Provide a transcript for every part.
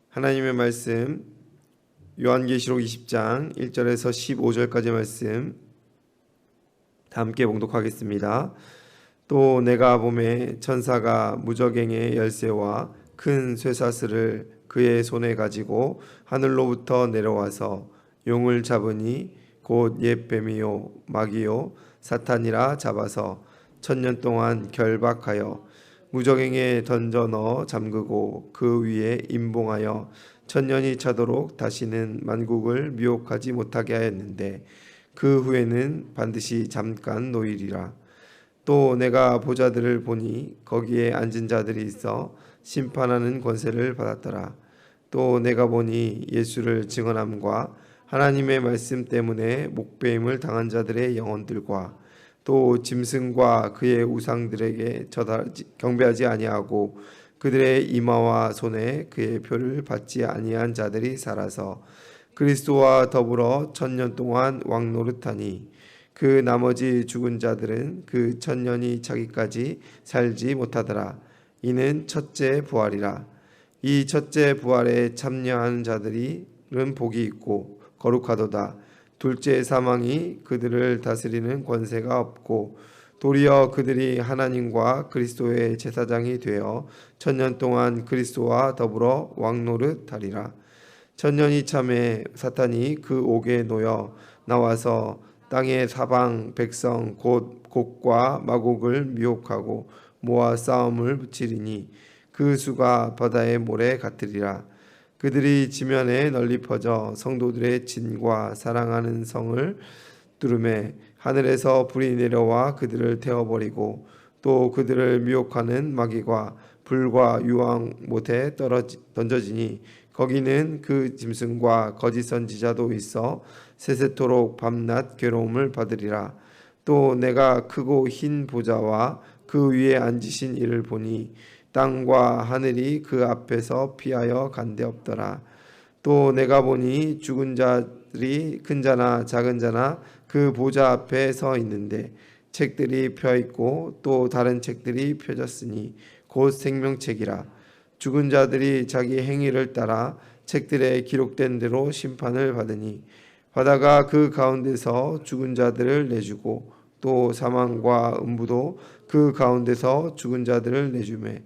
하나님의 말씀 요한계시록 20장 1절에서 15절까지 말씀 다 함께 봉독하겠습니다. 또 내가 보매 천사가 무저갱의 열쇠와 큰 쇠사슬을 그의 손에 가지고 하늘로부터 내려와서 용을 잡으니 곧 옛 뱀이요 마귀요 사탄이라 잡아서 1000년 동안 결박하여 무저갱에 던져 넣어 잠그고 그 위에 임봉하여 1000년이 차도록 다시는 만국을 미혹하지 못하게 하였는데 그 후에는 반드시 잠깐 노일이라. 또 내가 보좌들을 보니 거기에 앉은 자들이 있어 심판하는 권세를 받았더라. 또 내가 보니 예수를 증언함과 하나님의 말씀 때문에 목배임을 당한 자들의 영혼들과 또 짐승과 그의 우상들에게 경배하지 아니하고 그들의 이마와 손에 그의 표를 받지 아니한 자들이 살아서 그리스도와 더불어 1000년 동안 왕노릇하니 그 나머지 죽은 자들은 그 1000년이 차기까지 살지 못하더라. 이는 첫째 부활이라. 이 첫째 부활에 참여하는 자들은 복이 있고 거룩하도다. 둘째 사망이 그들을 다스리는 권세가 없고 도리어 그들이 하나님과 그리스도의 제사장이 되어 1000년 동안 그리스도와 더불어 왕노릇하리라. 1000년이 참에 사탄이 그 옥에 놓여 나와서 땅의 사방 백성 곧 곡과 마곡을 미혹하고 모아 싸움을 붙이리니 그 수가 바다의 모래 같으리라. 그들이 지면에 널리 퍼져 성도들의 진과 사랑하는 성을 뚫음에 하늘에서 불이 내려와 그들을 태워버리고 또 그들을 미혹하는 마귀와 불과 유황 못에 던져지니 거기는 그 짐승과 거짓 선지자도 있어 세세토록 밤낮 괴로움을 받으리라. 또 내가 크고 흰 보좌와 그 위에 앉으신 이를 보니 땅과 하늘이 그 앞에서 피하여 간데 없더라. 또 내가 보니 죽은 자들이 큰 자나 작은 자나 그 보좌 앞에 서 있는데 책들이 펴 있고 또 다른 책들이 펴졌으니 곧 생명책이라. 죽은 자들이 자기 행위를 따라 책들에 기록된 대로 심판을 받으니 바다가 그 가운데서 죽은 자들을 내주고 또 사망과 음부도 그 가운데서 죽은 자들을 내주매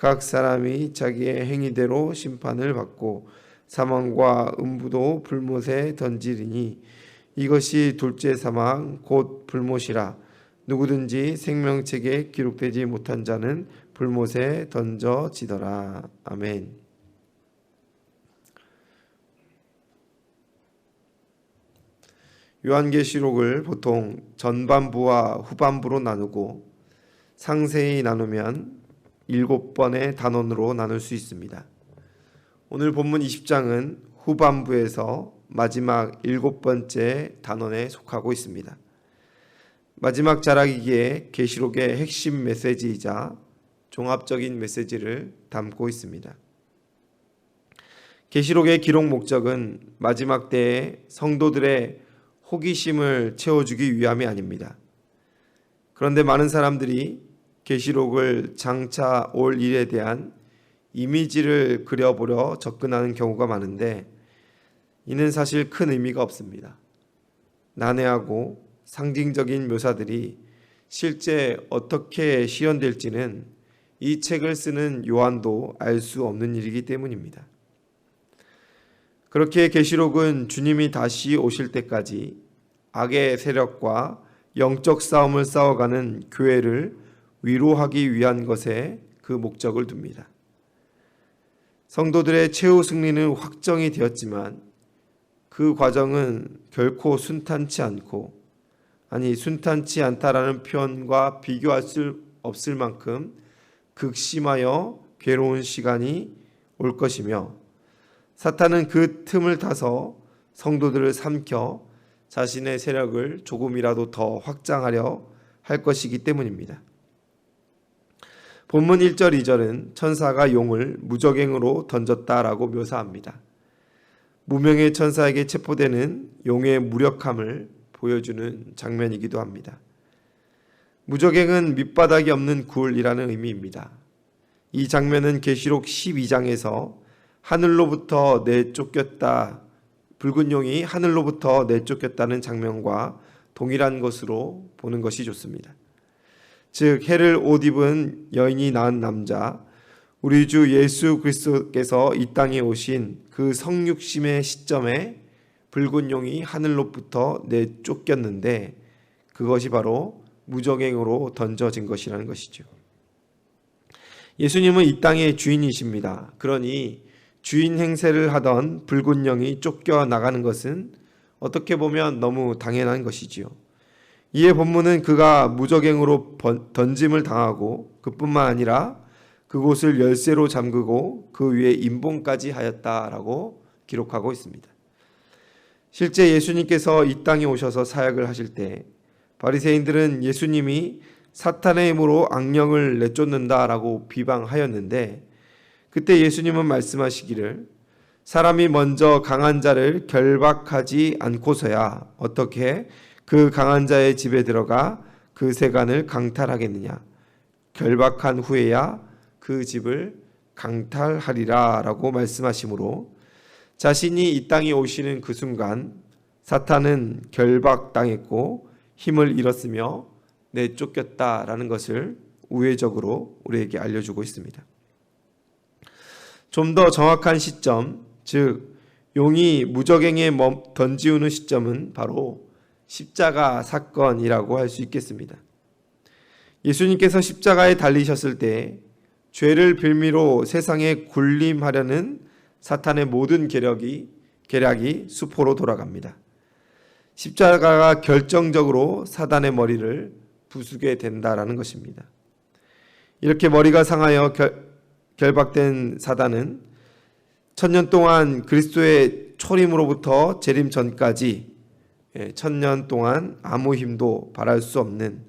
각 사람이 자기의 행위대로 심판을 받고 사망과 음부도 불못에 던지리니 이것이 둘째 사망 곧 불못이라. 누구든지 생명책에 기록되지 못한 자는 불못에 던져지더라. 아멘. 요한계시록을 보통 전반부와 후반부로 나누고 상세히 나누면 7번의 단원으로 나눌 수 있습니다. 오늘 본문 20장은 후반부에서 마지막 7번째 단원에 속하고 있습니다. 마지막 자락이기에 계시록의 핵심 메시지이자 종합적인 메시지를 담고 있습니다. 계시록의 기록 목적은 마지막 때에 성도들의 호기심을 채워주기 위함이 아닙니다. 그런데 많은 사람들이 계시록을 장차 올 일에 대한 이미지를 그려보려 접근하는 경우가 많은데 이는 사실 큰 의미가 없습니다. 난해하고 상징적인 묘사들이 실제 어떻게 실현될지는 이 책을 쓰는 요한도 알 수 없는 일이기 때문입니다. 그렇게 계시록은 주님이 다시 오실 때까지 악의 세력과 영적 싸움을 싸워가는 교회를 위로하기 위한 것에 그 목적을 둡니다. 성도들의 최후 승리는 확정이 되었지만 그 과정은 결코 순탄치 않다라는 표현과 비교할 수 없을 만큼 극심하여 괴로운 시간이 올 것이며 사탄은 그 틈을 타서 성도들을 삼켜 자신의 세력을 조금이라도 더 확장하려 할 것이기 때문입니다. 본문 1절, 2절은 천사가 용을 무저갱으로 던졌다라고 묘사합니다. 무명의 천사에게 체포되는 용의 무력함을 보여주는 장면이기도 합니다. 무저갱은 밑바닥이 없는 굴이라는 의미입니다. 이 장면은 계시록 12장에서 하늘로부터 내쫓겼다, 붉은 용이 하늘로부터 내쫓겼다는 장면과 동일한 것으로 보는 것이 좋습니다. 즉 해를 옷 입은 여인이 낳은 남자, 우리 주 예수 그리스도께서 이 땅에 오신 그 성육심의 시점에 붉은 용이 하늘로부터 내쫓겼는데 그것이 바로 무저갱으로 던져진 것이라는 것이죠. 예수님은 이 땅의 주인이십니다. 그러니 주인 행세를 하던 붉은 영이 쫓겨나가는 것은 어떻게 보면 너무 당연한 것이지요. 이에 본문은 그가 무저갱으로 던짐을 당하고 그뿐만 아니라 그곳을 열쇠로 잠그고 그 위에 임봉까지 하였다라고 기록하고 있습니다. 실제 예수님께서 이 땅에 오셔서 사역을 하실 때 바리새인들은 예수님이 사탄의 힘으로 악령을 내쫓는다라고 비방하였는데 그때 예수님은 말씀하시기를 사람이 먼저 강한 자를 결박하지 않고서야 어떻게 그 강한 자의 집에 들어가 그 세간을 강탈하겠느냐. 결박한 후에야 그 집을 강탈하리라 라고 말씀하시므로 자신이 이 땅에 오시는 그 순간 사탄은 결박당했고 힘을 잃었으며 내쫓겼다라는 것을 우회적으로 우리에게 알려주고 있습니다. 좀 더 정확한 시점, 즉 용이 무저갱에 던지우는 시점은 바로 십자가 사건이라고 할 수 있겠습니다. 예수님께서 십자가에 달리셨을 때 죄를 빌미로 세상에 군림하려는 사탄의 모든 계략이 수포로 돌아갑니다. 십자가가 결정적으로 사단의 머리를 부수게 된다라는 것입니다. 이렇게 머리가 상하여 결박된 사단은 천년 동안 그리스도의 초림으로부터 재림 전까지 천년 동안 아무 힘도 발할 수 없는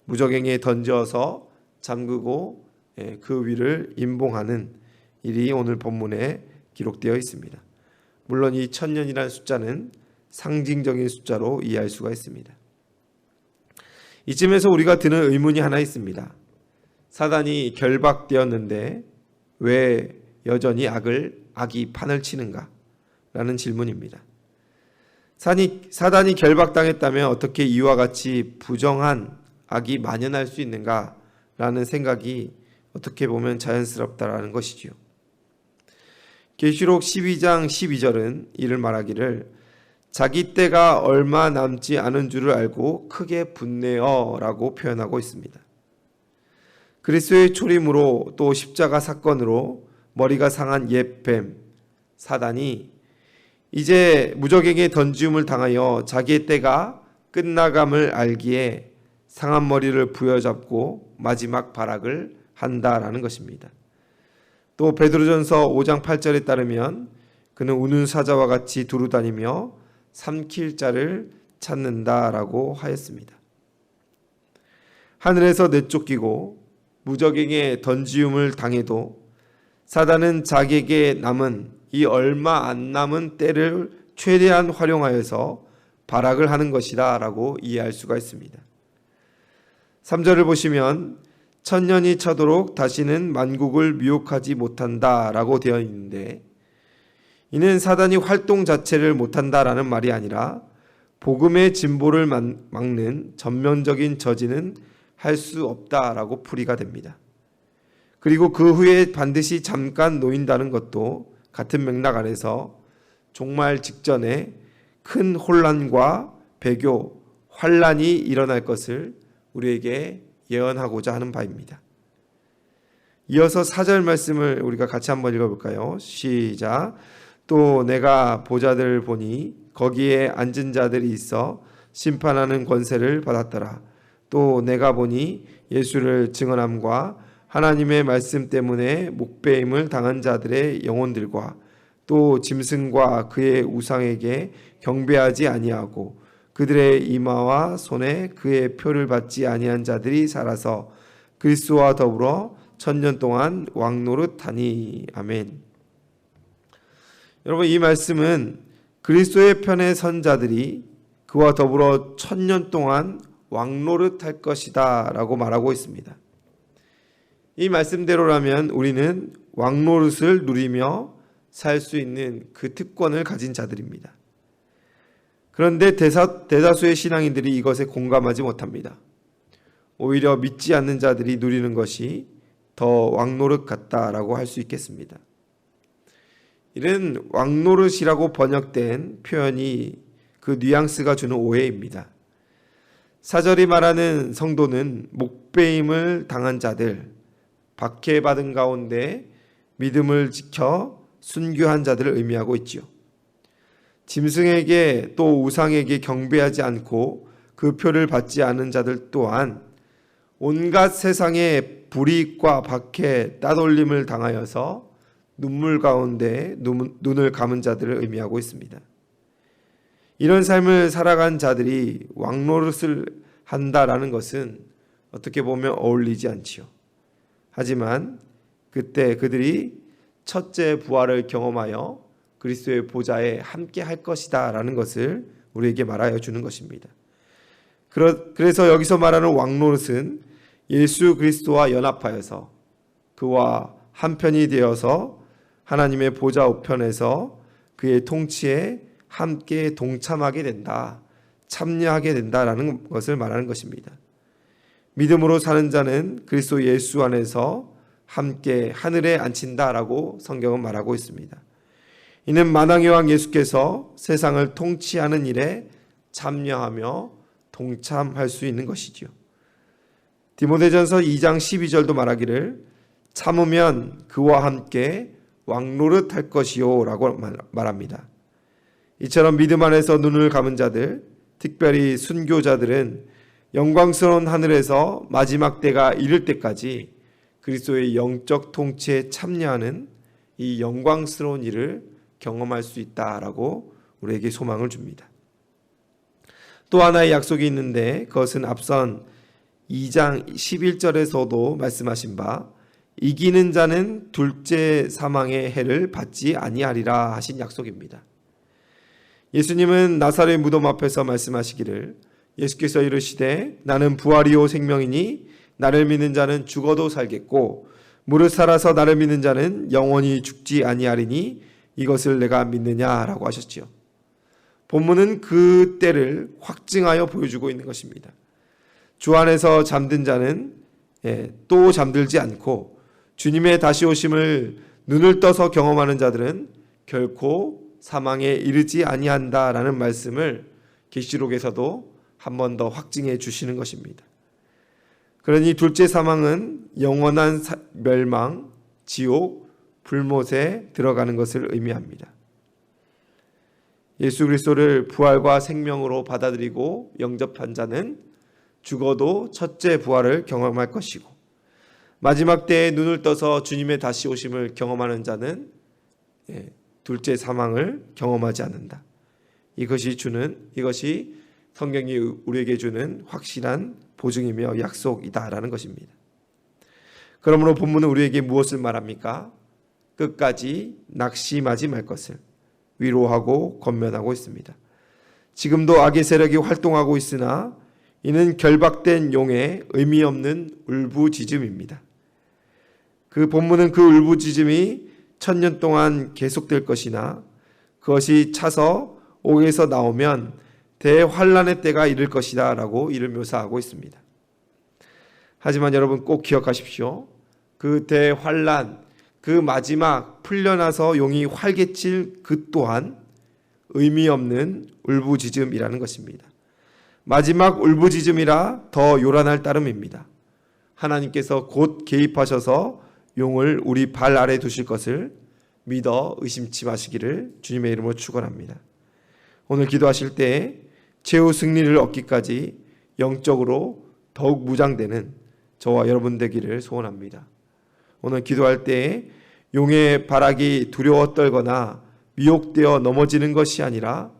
무저갱에 던져서 잠그고 그 위를 임봉하는 일이 오늘 본문에 기록되어 있습니다. 물론 이 천년이라는 숫자는 상징적인 숫자로 이해할 수가 있습니다. 이쯤에서 우리가 드는 의문이 하나 있습니다. 사단이 결박되었는데 왜 여전히 악이 판을 치는가? 라는 질문입니다. 사단이 결박당했다면 어떻게 이와 같이 부정한 악이 만연할 수 있는가? 라는 생각이 어떻게 보면 자연스럽다라는 것이지요. 계시록 12장 12절은 이를 말하기를 자기 때가 얼마 남지 않은 줄을 알고 크게 분내어 라고 표현하고 있습니다. 그리스도의 초림으로 또 십자가 사건으로 머리가 상한 옛뱀 사단이 이제 무저갱에 던지움을 당하여 자기의 때가 끝나감을 알기에 상한 머리를 부여잡고 마지막 발악을 한다라는 것입니다. 또 베드로전서 5장 8절에 따르면 그는 우는 사자와 같이 두루다니며 삼킬 자를 찾는다라고 하였습니다. 하늘에서 내쫓기고 무저갱에 던지움을 당해도 사단은 자기에게 남은 이 얼마 안 남은 때를 최대한 활용하여서 발악을 하는 것이다 라고 이해할 수가 있습니다. 3절을 보시면 천년이 차도록 다시는 만국을 미혹하지 못한다 라고 되어 있는데 이는 사단이 활동 자체를 못한다라는 말이 아니라 복음의 진보를 막는 전면적인 저지는 할 수 없다라고 풀이가 됩니다. 그리고 그 후에 반드시 잠깐 놓인다는 것도 같은 맥락 안에서 종말 직전에 큰 혼란과 배교, 환란이 일어날 것을 우리에게 예언하고자 하는 바입니다. 이어서 4절 말씀을 우리가 같이 한번 읽어볼까요? 시작. 또 내가 보좌들을 보니 거기에 앉은 자들이 있어 심판하는 권세를 받았더라. 또 내가 보니 예수를 증언함과 하나님의 말씀 때문에 목배임을 당한 자들의 영혼들과 또 짐승과 그의 우상에게 경배하지 아니하고 그들의 이마와 손에 그의 표를 받지 아니한 자들이 살아서 그리스도와 더불어 천년 동안 왕노릇하니. 아멘. 여러분, 이 말씀은 그리스도의 편에 선 자들이 그와 더불어 천년 동안 왕노릇할 것이다 라고 말하고 있습니다. 이 말씀대로라면 우리는 왕노릇을 누리며 살 수 있는 그 특권을 가진 자들입니다. 그런데 대다수의 신앙인들이 이것에 공감하지 못합니다. 오히려 믿지 않는 자들이 누리는 것이 더 왕노릇 같다라고 할 수 있겠습니다. 이런 왕노릇이라고 번역된 표현이 그 뉘앙스가 주는 오해입니다. 사절이 말하는 성도는 목배임을 당한 자들, 박해받은 가운데 믿음을 지켜 순교한 자들을 의미하고 있지요. 짐승에게 또 우상에게 경배하지 않고 그 표를 받지 않은 자들 또한 온갖 세상의 불이익과 박해, 따돌림을 당하여서 눈물 가운데 눈을 감은 자들을 의미하고 있습니다. 이런 삶을 살아간 자들이 왕노릇을 한다라는 것은 어떻게 보면 어울리지 않지요. 하지만 그때 그들이 첫째 부활을 경험하여 그리스도의 보좌에 함께 할 것이다 라는 것을 우리에게 말하여 주는 것입니다. 그래서 여기서 말하는 왕노릇은 예수 그리스도와 연합하여서 그와 한편이 되어서 하나님의 보좌 우편에서 그의 통치에 함께 동참하게 된다, 참여하게 된다라는 것을 말하는 것입니다. 믿음으로 사는 자는 그리스도 예수 안에서 함께 하늘에 앉힌다라고 성경은 말하고 있습니다. 이는 만왕의 왕 예수께서 세상을 통치하는 일에 참여하며 동참할 수 있는 것이지요. 디모데전서 2장 12절도 말하기를 참으면 그와 함께 왕노릇 할 것이요 라고 말합니다. 이처럼 믿음 안에서 눈을 감은 자들, 특별히 순교자들은 영광스러운 하늘에서 마지막 때가 이를 때까지 그리스도의 영적 통치에 참여하는 이 영광스러운 일을 경험할 수 있다라고 우리에게 소망을 줍니다. 또 하나의 약속이 있는데 그것은 앞선 2장 11절에서도 말씀하신 바 이기는 자는 둘째 사망의 해를 받지 아니하리라 하신 약속입니다. 예수님은 나사렛 무덤 앞에서 말씀하시기를 예수께서 이르시되 나는 부활이요 생명이니 나를 믿는 자는 죽어도 살겠고 무릇 살아서 나를 믿는 자는 영원히 죽지 아니하리니 이것을 내가 믿느냐라고 하셨지요. 본문은 그 때를 확증하여 보여주고 있는 것입니다. 주 안에서 잠든 자는 또 잠들지 않고 주님의 다시 오심을 눈을 떠서 경험하는 자들은 결코 사망에 이르지 아니한다라는 말씀을 계시록에서도 한 번 더 확증해 주시는 것입니다. 그러니 둘째 사망은 영원한 멸망, 지옥, 불못에 들어가는 것을 의미합니다. 예수 그리스도를 부활과 생명으로 받아들이고 영접한 자는 죽어도 첫째 부활을 경험할 것이고 마지막 때에 눈을 떠서 주님의 다시 오심을 경험하는 자는 둘째 사망을 경험하지 않는다. 이것이 성경이 우리에게 주는 확실한 보증이며 약속이다라는 것입니다. 그러므로 본문은 우리에게 무엇을 말합니까? 끝까지 낙심하지 말 것을 위로하고 권면하고 있습니다. 지금도 악의 세력이 활동하고 있으나 이는 결박된 용의 의미 없는 울부짖음입니다. 그 본문은 그 울부짖음이 1000년 동안 계속될 것이나 그것이 차서 옥에서 나오면 대환란의 때가 이를 것이다 라고 이를 묘사하고 있습니다. 하지만 여러분 꼭 기억하십시오. 그 대환란, 그 마지막 풀려나서 용이 활개칠 그 또한 의미 없는 울부짖음이라는 것입니다. 마지막 울부짖음이라 더 요란할 따름입니다. 하나님께서 곧 개입하셔서 용을 우리 발 아래 두실 것을 믿어 의심치 마시기를 주님의 이름으로 축원합니다. 오늘 기도하실 때 최후 승리를 얻기까지 영적으로 더욱 무장되는 저와 여러분 되기를 소원합니다. 오늘 기도할 때 용의 발악이 두려워 떨거나 미혹되어 넘어지는 것이 아니라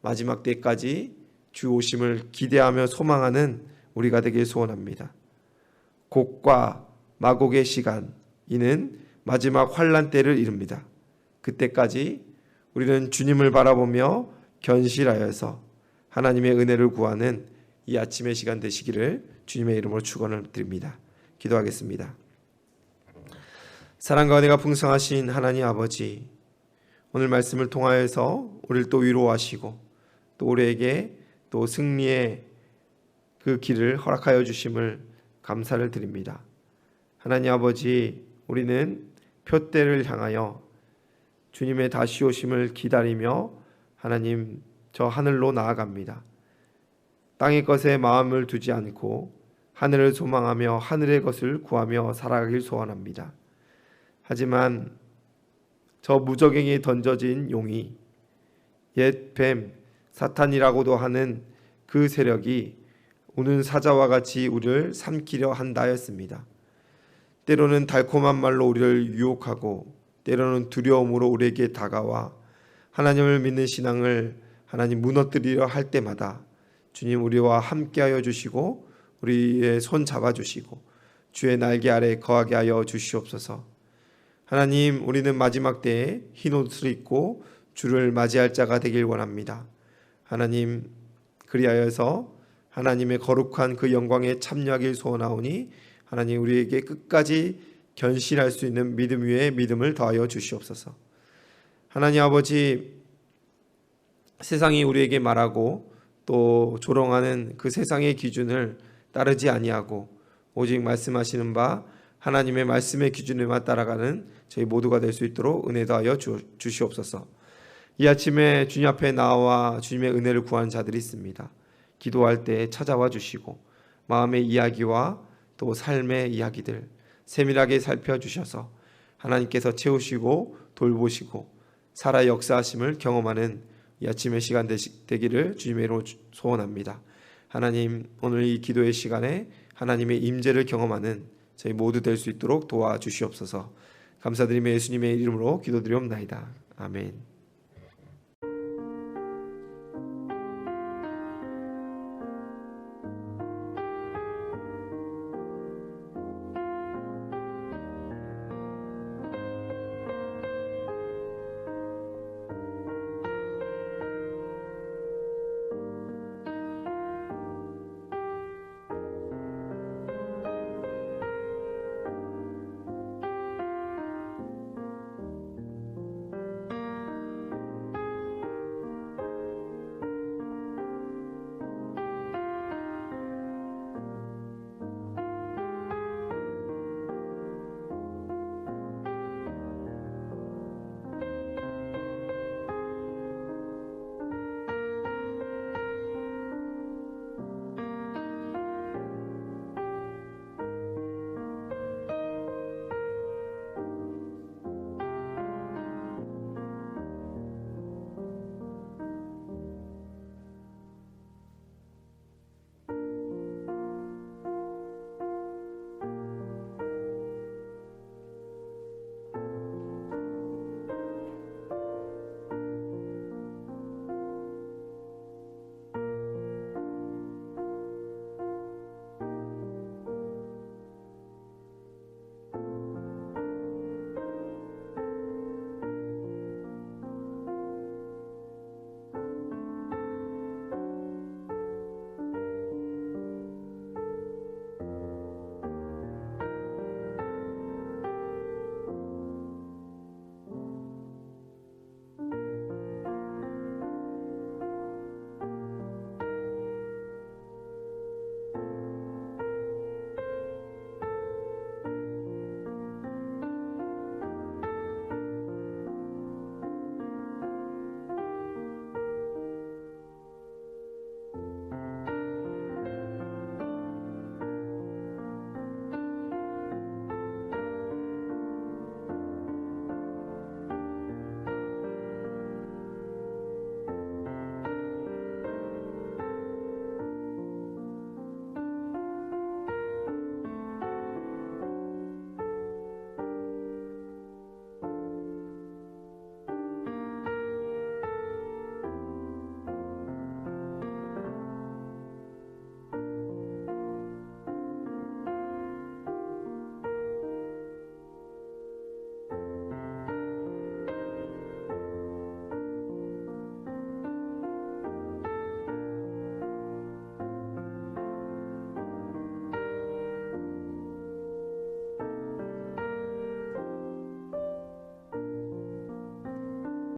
마지막 때까지 주 오심을 기대하며 소망하는 우리가 되길 소원합니다. 곡과 마곡의 시간, 이는 마지막 환난 때를 이릅니다. 그때까지 우리는 주님을 바라보며 견실하여서 하나님의 은혜를 구하는 이 아침의 시간 되시기를 주님의 이름으로 축원을 드립니다. 기도하겠습니다. 사랑과 은혜가 풍성하신 하나님 아버지, 오늘 말씀을 통하여서 우리를 또 위로하시고 또 우리에게 또 승리의 그 길을 허락하여 주심을 감사를 드립니다. 하나님 아버지, 우리는 표대를 향하여 주님의 다시 오심을 기다리며 하나님 저 하늘로 나아갑니다. 땅의 것에 마음을 두지 않고 하늘을 소망하며 하늘의 것을 구하며 살아가길 소원합니다. 하지만 저 무적행에 던져진 용이 옛 뱀 사탄이라고도 하는 그 세력이 우는 사자와 같이 우리를 삼키려 한다였습니다. 때로는 달콤한 말로 우리를 유혹하고 때로는 두려움으로 우리에게 다가와 하나님을 믿는 신앙을 하나님 무너뜨리려 할 때마다 주님 우리와 함께하여 주시고 우리의 손 잡아주시고 주의 날개 아래 거하게 하여 주시옵소서. 하나님, 우리는 마지막 때에 흰 옷을 입고 주를 맞이할 자가 되길 원합니다. 하나님, 그리하여서 하나님의 거룩한 그 영광에 참여하길 소원하오니 하나님 우리에게 끝까지 견실할 수 있는 믿음 위에 믿음을 더하여 주시옵소서. 하나님 아버지, 세상이 우리에게 말하고 또 조롱하는 그 세상의 기준을 따르지 아니하고 오직 말씀하시는 바 하나님의 말씀의 기준에만 따라가는 저희 모두가 될 수 있도록 은혜 더하여 주시옵소서. 이 아침에 주님 앞에 나와 주님의 은혜를 구하는 자들이 있습니다. 기도할 때 찾아와 주시고 마음의 이야기와 또 삶의 이야기들 세밀하게 살펴주셔서 하나님께서 채우시고 돌보시고 살아 역사하심을 경험하는 이 아침의 시간 되기를 주님의 이름으로 소원합니다. 하나님, 오늘 이 기도의 시간에 하나님의 임재를 경험하는 저희 모두 될 수 있도록 도와주시옵소서. 감사드리며 예수님의 이름으로 기도드리옵나이다. 아멘.